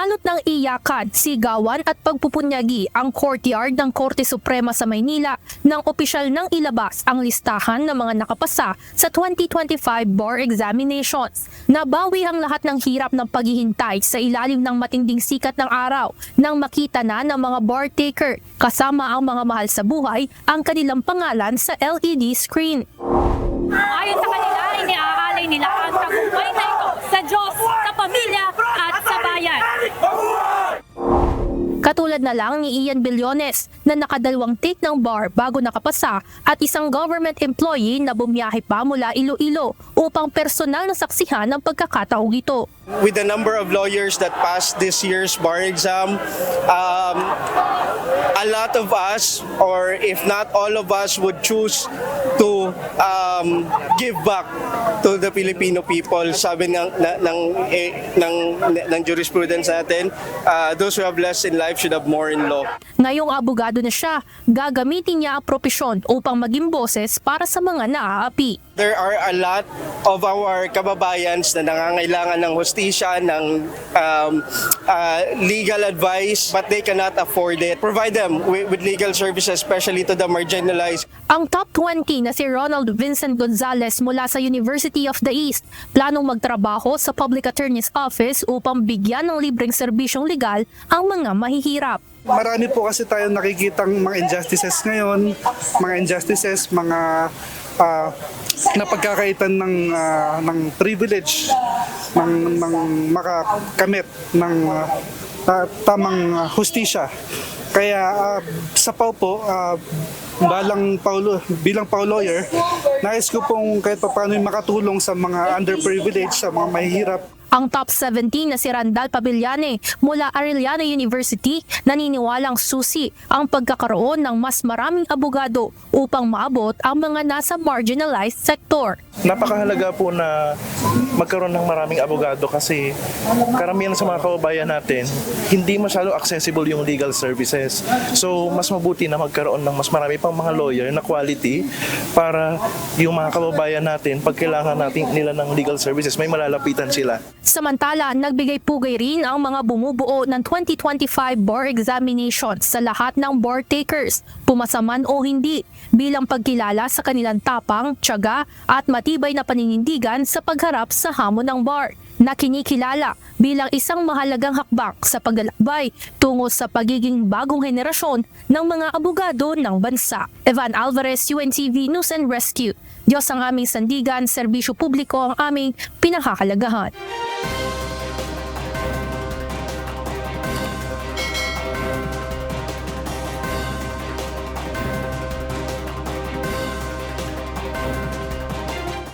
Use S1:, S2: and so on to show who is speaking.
S1: Binalot ng iyakan, sigawan at pagpupunyagi ang courtyard ng Korte Suprema sa Maynila nang opisyal nang ilabas ang listahan ng mga nakapasa sa 2025 bar examinations. Nabawi ang lahat ng hirap ng paghihintay sa ilalim ng matinding sikat ng araw nang makita na ng mga bar taker kasama ang mga mahal sa buhay ang kanilang pangalan sa LED screen.
S2: Ayon sa kanila, iniaalay nila ang tagumpay na ito sa Diyos, sa pamilya at sa bayan.
S1: Katulad na lang ni Ian Billones na nakadalawang take ng bar bago nakapasa at isang government employee na bumiyahe pa mula Iloilo upang personal na saksihan ng pagkakataong ito.
S3: With the number of lawyers that passed this year's bar exam, a lot of us, or if not all of us, would choose to give back to the Filipino people. Sabi ng jurisprudence natin, those who have less in life should have more in law.
S1: Ngayong abogado na siya, gagamitin niya ang propesyon upang maging boses para sa mga naaapi.
S3: There are a lot of our kababayans na nangangailangan ng hustisya, ng legal advice, but they cannot afford it. Provide them with legal services, especially to the marginalized.
S1: Ang top 20 na si Ronald Vincent Gonzalez mula sa University of the East, planong magtrabaho sa Public Attorney's Office upang bigyan ng libreng serbisyong legal ang mga mahihirap.
S4: Marami po kasi tayong nakikitang mga injustices ngayon, mga napagkakaitan ng privilege ng makakamit ng tamang hustisya. Kaya sa PAW po, bilang PAW lawyer, nais ko pong kahit paano makatulong sa mga underprivileged, sa mga mahihirap.
S1: Ang top 17 na si Randall Pabellane mula Arellano University naniniwalang susi ang pagkakaroon ng mas maraming abogado upang maabot ang mga nasa marginalized sector.
S5: Napakahalaga po na magkaroon ng maraming abogado kasi karamihan sa mga kababayan natin hindi masyado accessible yung legal services. So mas mabuti na magkaroon ng mas marami pang mga lawyer na quality para yung mga kababayan natin pag kailangan nila ng legal services may malalapitan sila.
S1: Samantala, nagbigay pugay rin ang mga bumubuo ng 2025 bar examinations sa lahat ng bar takers, pumasaman o hindi, bilang pagkilala sa kanilang tapang, tiyaga at matibay na paninindigan sa pagharap sa hamon ng bar, na kinikilala bilang isang mahalagang hakbang sa paglalakbay tungo sa pagiging bagong henerasyon ng mga abogado ng bansa. Evan Alvarez, UNTV News and Rescue. Diyos ang aming sandigan, serbisyo publiko ang aming pinakahalagahan.